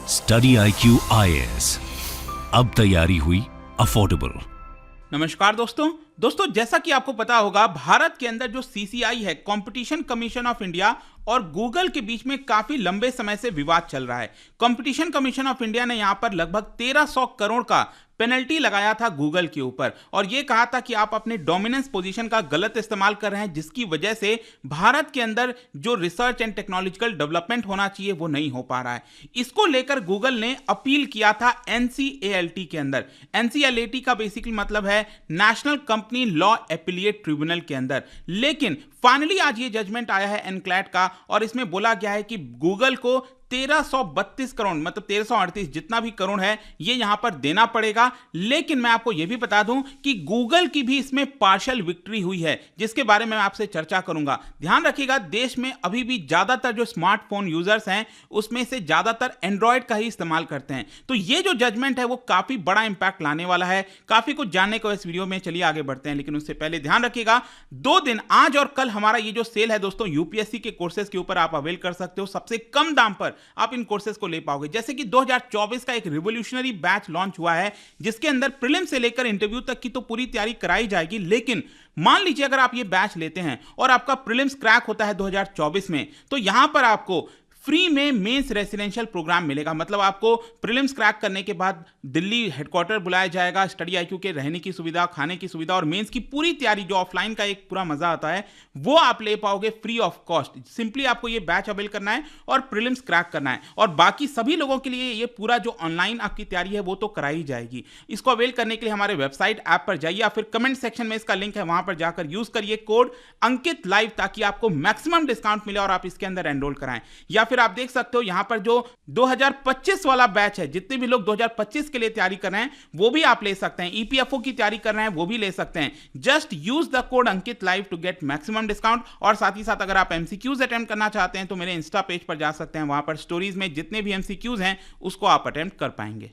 Study IQ IAS, अब तैयारी हुई अफोर्डेबल। नमस्कार दोस्तों, जैसा कि आपको पता होगा, भारत के अंदर जो CCI है, कंपटीशन कमीशन ऑफ इंडिया, और गूगल के बीच में काफी लंबे समय से विवाद चल रहा है। कंपटीशन कमीशन ऑफ इंडिया ने यहां पर लगभग 1300 करोड़ का पेनल्टी लगाया था गूगल के ऊपर, और यह कहा था कि आप अपने डोमिनेंस पोजीशन का गलत इस्तेमाल कर रहे हैं, जिसकी वजह से भारत के अंदर जो रिसर्च एंड टेक्नोलॉजिकल डेवलपमेंट होना चाहिए वो नहीं हो पा रहा है। इसको लेकर गूगल ने अपील किया था NCLAT के अंदर। NCLAT का बेसिकली मतलब है national company law appellate tribunal के अंदर। लेकिन फाइनली आज ये जजमेंट आया है एनक्लैट का, और इसमें बोला गया है कि गूगल को 1332 करोड़, मतलब 1338 जितना भी करोड़ है, ये यहां पर देना पड़ेगा। लेकिन मैं आपको यह भी बता दूं कि गूगल की भी इसमें पार्शियल विक्ट्री हुई है, जिसके बारे में मैं आपसे चर्चा करूंगा। ध्यान रखिएगा, देश में अभी भी ज्यादातर जो स्मार्टफोन यूजर्स हैं उसमें से ज्यादातर एंड्रॉयड का ही इस्तेमाल करते हैं। तो ये जो जजमेंट है वो काफी बड़ा इंपैक्ट लाने वाला है। काफी कुछ जानने को इस वीडियो में, चलिए आगे बढ़ते हैं। लेकिन उससे पहले ध्यान रखिएगा, 2 दिन आज और कल हमारा ये जो सेल है दोस्तों, यूपीएससी के कोर्सेज के ऊपर आप अवेल कर सकते हो। सबसे कम दाम पर आप इन कोर्सेज को ले पाओगे। जैसे कि 2024 का एक रिवोल्यूशनरी बैच लॉन्च हुआ है, जिसके अंदर प्रीलिम से लेकर इंटरव्यू तक की तो पूरी तैयारी कराई जाएगी। लेकिन मान लीजिए अगर आप ये बैच लेते हैं और आपका प्रीलिम्स क्रैक होता है 2024 में, तो यहां पर आपको फ्री में मेंस रेसिडेंशियल प्रोग्राम मिलेगा। मतलब आपको प्रीलिम्स क्रैक करने के बाद दिल्ली हेडक्वार्टर बुलाया जाएगा, स्टडी IQ के रहने की सुविधा, खाने की सुविधा और मेंस की पूरी तैयारी, जो ऑफलाइन का एक पूरा मजा आता है, वो आप ले पाओगे फ्री ऑफ कॉस्ट। सिंपली आपको ये बैच अवेल करना है और प्रीलिम्स क्रैक करना है। और बाकी सभी लोगों के लिए ये पूरा जो ऑनलाइन आपकी तैयारी है वो तो कराई जाएगी। इसको अवेल करने के लिए हमारे वेबसाइट ऐप पर जाइए, या फिर कमेंट सेक्शन में इसका लिंक है, वहां पर जाकर यूज करिए कोड अंकित लाइव, ताकि आपको मैक्सिमम डिस्काउंट मिले और आप इसके अंदर एनरोल कराएं। या फिर आप देख सकते हो यहां पर जो 2025 वाला बैच है, जितने भी लोग 2025 के लिए तैयारी कर रहे हैं वो भी आप ले सकते हैं। EPFO की तैयारी कर रहे हैं वो भी ले सकते हैं। Just use the code Ankit live to get maximum discount. और साथ ही साथ अगर आप MCQs अटेम्प्ट करना चाहते हैं तो मेरे इंस्टा पेज पर जा सकते हैं, वहां पर स्टोरीज में जितने भी MCQs हैं उसको आप अटेम्प्ट कर पाएंगे।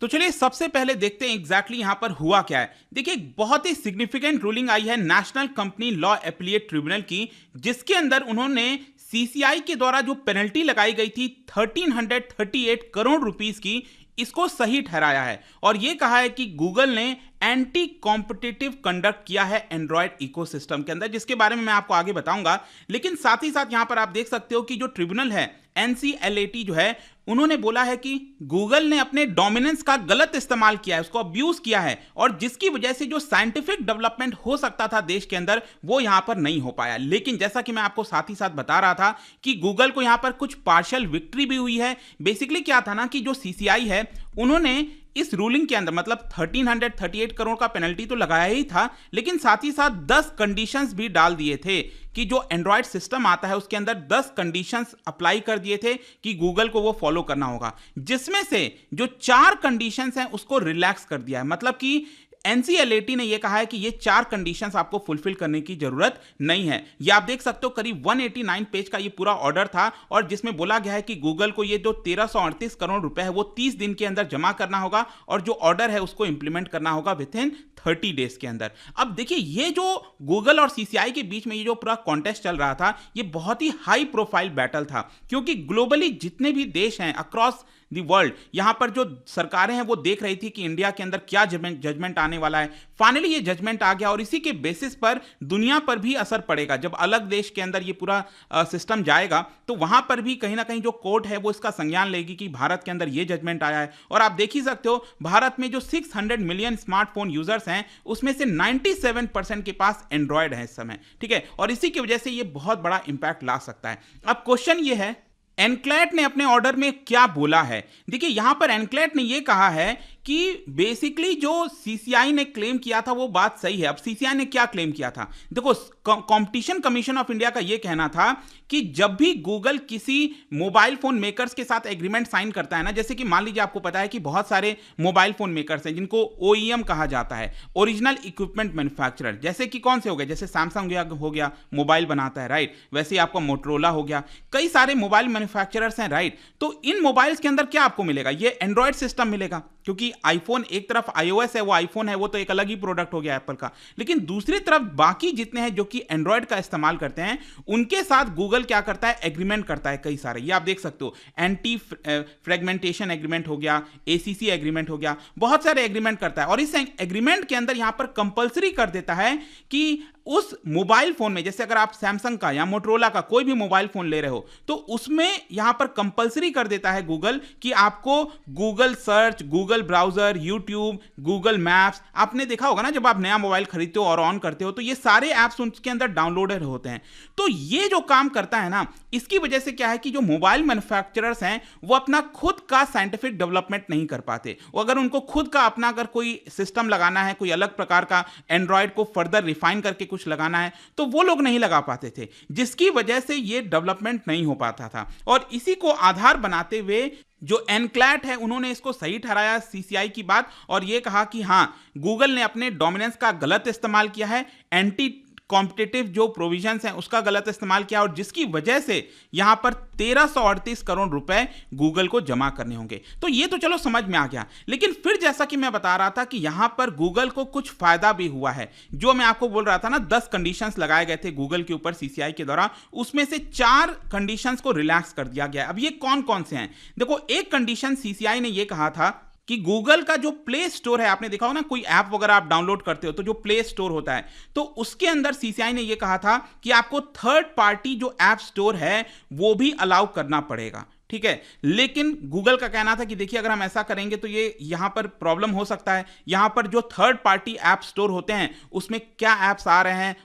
तो चलिए सबसे पहले देखते हैं एग्जैक्टली यहां पर हुआ क्या है। देखिए, बहुत ही सिग्निफिकेंट रूलिंग आई है national company law appellate tribunal की, जिसके अंदर उन्होंने CCI के द्वारा जो पेनल्टी लगाई गई थी 1338 करोड़ रुपीस की, इसको सही ठहराया है। और यह कहा है कि गूगल ने एंटी कॉम्पिटिटिव कंडक्ट किया है एंड्रॉयड इकोसिस्टम के अंदर, जिसके बारे में मैं आपको आगे बताऊंगा। लेकिन साथ ही साथ यहां पर आप देख सकते हो कि जो ट्रिब्यूनल है NCLAT जो है, उन्होंने बोला है कि गूगल ने अपने डोमिनेंस का गलत इस्तेमाल किया है, उसको अब्यूज किया है, और जिसकी वजह से जो साइंटिफिक डेवलपमेंट हो सकता था देश के अंदर वो यहां पर नहीं हो पाया। लेकिन जैसा कि मैं आपको साथ ही साथ बता रहा था कि गूगल को यहां पर कुछ पार्शियल विक्ट्री भी हुई है। बेसिकली क्या था ना कि जो CCI है, उन्होंने इस रूलिंग के अंदर मतलब 1338 करोड़ का पेनल्टी तो लगाया ही था, लेकिन साथ ही साथ 10 कंडीशंस भी डाल दिए थे कि जो एंड्रॉयड सिस्टम आता है उसके अंदर 10 कंडीशंस अप्लाई कर दिए थे कि गूगल को वो फॉलो करना होगा, जिसमें से जो 4 कंडीशंस हैं उसको रिलैक्स कर दिया है। मतलब कि NCLAT ने यह कहा है कि ये 4 कंडीशंस आपको फुलफिल करने की जरूरत नहीं है। ये आप देख सकते हो, करीब 189 पेज का ये पूरा ऑर्डर था, और जिसमें बोला गया है कि गूगल को ये जो 1338 करोड़ रुपए है वो 30 दिन के अंदर जमा करना होगा, और जो ऑर्डर है उसको इंप्लीमेंट करना होगा विद इन 30 डेज के अंदर। अब देखिए, ये जो गूगल और CCI के बीच में ये जो पूरा कॉन्टेस्ट चल रहा था, ये बहुत ही हाई प्रोफाइल बैटल था, क्योंकि ग्लोबली जितने भी देश हैं अक्रॉस दी वर्ल्ड, यहां पर जो सरकारें हैं वो देख रही थी कि इंडिया के अंदर क्या जजमेंट आने वाला है। फाइनली ये जजमेंट आ गया, और इसी के बेसिस पर दुनिया पर भी असर पड़ेगा। जब अलग देश के अंदर ये पूरा सिस्टम जाएगा, तो वहां पर भी कहीं ना कहीं जो कोर्ट है वो इसका संज्ञान लेगी कि भारत के अंदर ये जजमेंट आया है। और आप देख ही सकते हो, भारत में जो 600 मिलियन स्मार्टफोन यूजर्स हैं उसमें से 97% के पास एंड्रॉयड है इस समय, ठीक है। और इसी की वजह से ये बहुत बड़ा इंपैक्ट ला सकता है। अब क्वेश्चन ये है, एनक्लैट ने अपने ऑर्डर में क्या बोला है। देखिए, यहां पर एनक्लैट ने यह कहा है कि बेसिकली जो CCI ने क्लेम किया था वो बात सही है। अब CCI ने क्या क्लेम किया था, देखो, कंपटीशन कमीशन ऑफ इंडिया का यह कहना था कि जब भी गूगल किसी मोबाइल फोन मेकर्स के साथ एग्रीमेंट साइन करता है ना, जैसे कि मान लीजिए आपको पता है कि बहुत सारे मोबाइल फोन मेकर्स हैं जिनको OEM कहा जाता है, ओरिजिनल इक्विपमेंट मैन्युफैक्चरर, जैसे कि कौन से हो गए, जैसे सैमसंग हो गया, मोबाइल बनाता है, राइट। वैसे ही आपका मोटरोला हो गया, कई सारे मोबाइल मैन्युफैक्चरर्स हैं, राइट। तो इन मोबाइल्स के अंदर क्या आपको मिलेगा, ये एंड्रॉयड सिस्टम मिलेगा, क्योंकि आईफोन एक तरफ iOS है, वो आईफोन है, वो तो एक अलग ही प्रोडक्ट हो गया एप्पल का, लेकिन दूसरी तरफ बाकी जितने हैं जो कि एंड्रॉयड का इस्तेमाल करते हैं, उनके साथ गूगल क्या करता है, एग्रीमेंट करता है कई सारे। ये आप देख सकते हो, एंटी फ्रेगमेंटेशन एग्रीमेंट हो गया, ACC एग्रीमेंट हो गया, बहुत सारे एग्रीमेंट करता है। और इस एग्रीमेंट के अंदर यहां पर कंपलसरी कर देता है कि उस मोबाइल फोन में, जैसे अगर आप सैमसंग का या मोटरोला का कोई भी मोबाइल फोन ले रहे हो, तो उसमें यहां पर कंपलसरी कर देता है गूगल कि आपको Google search, Google browser, YouTube, Google maps, आपने देखा होगा ना जब आप नया मोबाइल खरीदते हो और ऑन करते हो तो ये सारे ऐप्स उसके अंदर डाउनलोडेड होते हैं। तो ये जो काम करता है ना, इसकी वजह से क्या है कि जो मोबाइल मैन्युफैक्चरर्स हैं वो अपना खुद का साइंटिफिक डेवलपमेंट नहीं कर पाते। वो अगर उनको खुद का अपना अगर कोई सिस्टम लगाना है, कोई अलग प्रकार का एंड्रॉयड को फर्दर रिफाइन करके कुछ लगाना है, तो वो लोग नहीं लगा पाते थे, जिसकी वजह से ये डेवलपमेंट नहीं हो पाता था। और इसी को आधार बनाते हुए जो एनक्लैट है, उन्होंने इसको सही ठहराया CCI की बात, और ये कहा कि हां, गूगल ने अपने डोमिनेंस का गलत इस्तेमाल किया है, एंटी कॉम्पिटिटिव जो प्रोविजंस हैं उसका गलत इस्तेमाल किया, और जिसकी वजह से यहां पर 1338 करोड़ रुपए गूगल को जमा करने होंगे। तो ये तो चलो समझ में आ गया, लेकिन फिर जैसा कि मैं बता रहा था कि यहां पर गूगल को कुछ फायदा भी हुआ है। जो मैं आपको बोल रहा था ना, 10 कंडीशंस लगाए गए थे गूगल के ऊपर CCI के द्वारा, उसमें से 4 कंडीशंस को रिलैक्स कर दिया गया। अब ये कौन कौन से हैं? देखो, एक कंडीशन CCI ने ये कहा था कि गूगल का जो प्ले स्टोर है, आपने देखा हो ना, कोई ऐप वगैरह आप डाउनलोड करते हो तो जो प्ले स्टोर होता है, तो उसके अंदर CCI ने यह कहा था कि आपको थर्ड पार्टी जो ऐप स्टोर है वो भी अलाउ करना पड़ेगा। ठीक है, लेकिन गूगल का कहना था कि देखिए, अगर हम ऐसा करेंगे तो ये यहां पर प्रॉब्लम हो सकता है। यहां पर जो थर्ड पार्टी ऐप स्टोर होते हैं उसमें क्या ऐप्स आ रहे हैं,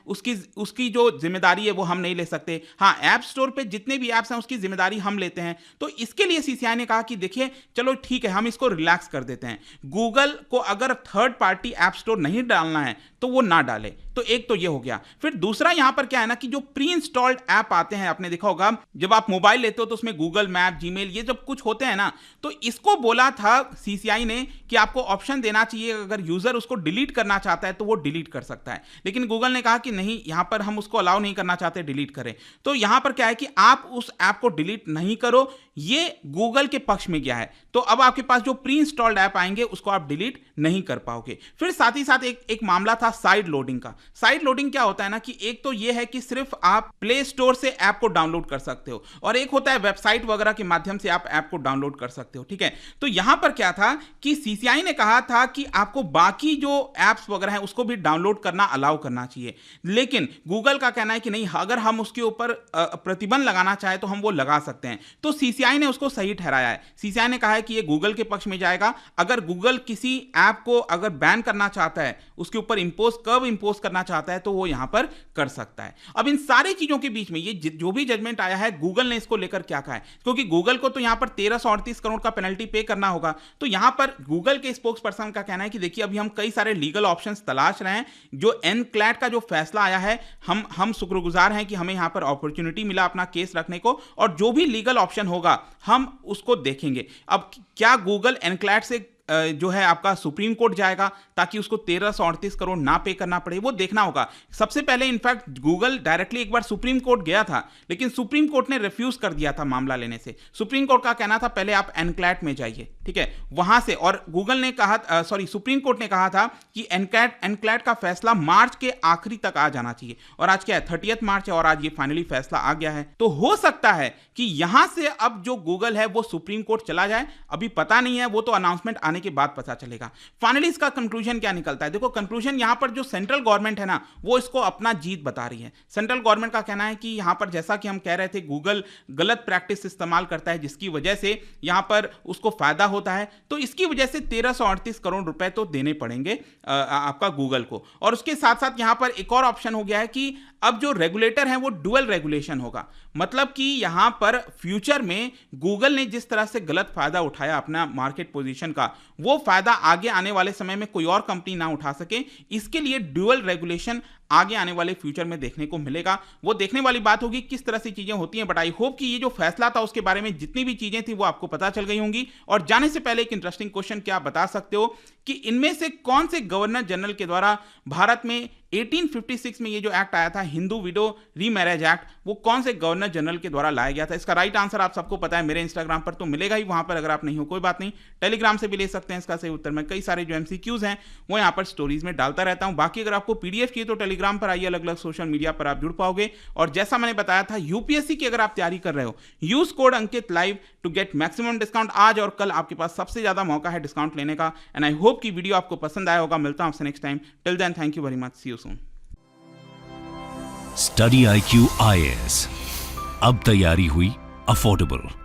उसकी जो जिम्मेदारी है वो हम नहीं ले सकते। हाँ, ऐप स्टोर पे जितने भी ऐप्स हैं उसकी जिम्मेदारी हम लेते हैं। तो इसके लिए CCI ने कहा कि देखिए, चलो ठीक है, हम इसको रिलैक्स कर देते हैं। गूगल को अगर थर्ड पार्टी ऐप स्टोर नहीं डालना है तो वो ना डाले। तो एक तो ये हो गया। फिर दूसरा यहां पर क्या है ना कि जो प्री इंस्टॉल्ड ऐप आते हैं, आपने देखा होगा जब आप मोबाइल लेते हो तो उसमें गूगल मैप, जीमेल, ये जब कुछ होते हैं ना, तो इसको बोला था CCI ने कि आपको ऑप्शन देना चाहिए, अगर यूजर उसको डिलीट करना चाहता है तो वो डिलीट कर सकता है। लेकिन गूगल ने कहा कि नहीं, यहां पर हम उसको अलाउ नहीं करना चाहते डिलीट करें। तो यहां पर क्या है कि आप उस ऐप को डिलीट नहीं करो, ये गूगल के पक्ष में गया है। तो अब आपके पास जो प्री इंस्टॉल्ड ऐप आएंगे उसको आप डिलीट नहीं कर पाओगे। फिर साथ ही साथ एक मामला था साइड लोडिंग का। साइड लोडिंग क्या होता है ना कि एक तो ये है कि सिर्फ आप प्ले स्टोर से ऐप को डाउनलोड कर सकते हो, और एक होता है वेबसाइट वगैरह के माध्यम से आप ऐप को डाउनलोड कर सकते हो। ठीक है, तो यहां पर क्या था कि CCI ने कहा था कि आपको बाकी जो ऐप्स वगैरह हैं उसको भी डाउनलोड करना अलाउ करना चाहिए, लेकिन गूगल का कहना है कि नहीं, अगर हम उसके ऊपर प्रतिबंध लगाना चाहे तो हम वो लगा सकते हैं। तो CCI ने उसको सही ठहराया है। CCI ने कहा है कि ये गूगल के पक्ष में जाएगा। अगर गूगल किसी ऐप को अगर बैन करना चाहता है, उसके ऊपर कब इंपोज करना चाहता है, तो वो यहां पर कर सकता है। अब इन सारी चीजों के बीच में ये जो भी जजमेंट आया है, गूगल ने इसको लेकर क्या कहा है, क्योंकि गूगल को तो यहां पर 1338 करोड़ का पेनल्टी पे करना होगा। तो यहां पर गूगल के स्पोक्स पर्सन का कहना है कि देखिए, अभी हम कई सारे लीगल ऑप्शंस तलाश रहे हैं। जो एनक्लैट का जो फैसला आया है, हम शुक्रगुजार हैं कि हमें यहां पर अपॉर्चुनिटी मिला अपना केस रखने को, और जो भी लीगल ऑप्शन होगा हम उसको देखेंगे। अब क्या गूगल एनक्लैट से जो है आपका सुप्रीम कोर्ट जाएगा ताकि उसको 1338 करोड़ ना पे करना पड़े, वो देखना होगा। सबसे पहले इनफैक्ट गूगल डायरेक्टली एक बार सुप्रीम कोर्ट गया था, लेकिन सुप्रीम कोर्ट ने रिफ्यूज कर दिया था मामला लेने से। सुप्रीम कोर्ट का कहना था पहले आप एनक्लैट में जाइए, ठीक है, वहां से। और गूगल ने कहा, सुप्रीम कोर्ट ने कहा था कि एनक्लैट का फैसला मार्च के आखिरी तक आ जाना चाहिए, और आज क्या है, 30 मार्च है, और आज ये फाइनली फैसला आ गया है। तो हो सकता है कि यहां से अब जो गूगल है वो सुप्रीम कोर्ट चला जाए, अभी पता नहीं है, वो तो अनाउंसमेंट आने के बाद पता चलेगा। फाइनली इसका कंक्लूजन क्या निकलता है? देखो, कंक्लूजन यहां पर जो सेंट्रल गवर्नमेंट है ना, वो इसको अपना जीत बता रही है। सेंट्रल गवर्नमेंट का कहना है कि यहां पर, जैसा कि हम कह रहे थे, गूगल गलत प्रैक्टिस इस्तेमाल करता है, जिसकी वजह से यहां पर उसको फायदा होता है। तो इसकी वजह से 1338 करोड़ रुपए तो देने पड़ेंगे आपका गूगल को। और उसके साथ साथ यहां पर एक और ऑप्शन हो गया है कि अब जो रेगुलेटर है वो डुअल रेगुलेशन होगा। मतलब कि यहां पर फ्यूचर में गूगल ने जिस तरह से गलत फायदा उठाया अपना मार्केट पोजीशन का, वो फायदा आगे आने वाले समय में कोई और कंपनी ना उठा सके, इसके लिए डुअल रेगुलेशन आगे आने वाले फ्यूचर में देखने को मिलेगा। वो देखने वाली बात होगी किस तरह से चीजें होती हैं, बट आई होप कि ये जो फैसला था उसके बारे में जितनी भी चीजें थी वो आपको पता चल गई होंगी। और जाने से पहले एक इंटरेस्टिंग क्वेश्चन, क्या आप बता सकते हो कि इनमें से कौन से गवर्नर जनरल के द्वारा भारत में 1856 में ये जो एक्ट आया था, हिंदू विडो रीमैरिज एक्ट, वो कौन से गवर्नर जनरल के द्वारा लाया गया था? इसका राइट आंसर आप सबको पता है, मेरे इंस्टाग्राम पर तो मिलेगा ही, वहां पर अगर आप नहीं हो कोई बात नहीं, टेलीग्राम से भी ले सकते हैं इसका सही उत्तर। मैं कई सारे जो एमसीक्यूज हैं वो यहाँ पर स्टोरीज में डालता रहता हूं। बाकी अगर आपको पीडीएफ चाहिए तो टेलीग्राम पर आइए, अलग अलग सोशल मीडिया पर आप जुड़ पाओगे। और जैसा मैंने बताया था, यूपीएससी की अगर आप तैयारी कर रहे हो, use code Ankit live to get maximum discount. आज और कल आपके पास सबसे ज्यादा मौका है डिस्काउंट लेने का। एंड आई होप कि वीडियो आपको पसंद आया होगा। मिलता हूं आपसे next time. Till then, thank you very much, see you soon. Study IQ IAS, अब तैयारी हुई अफोर्डेबल।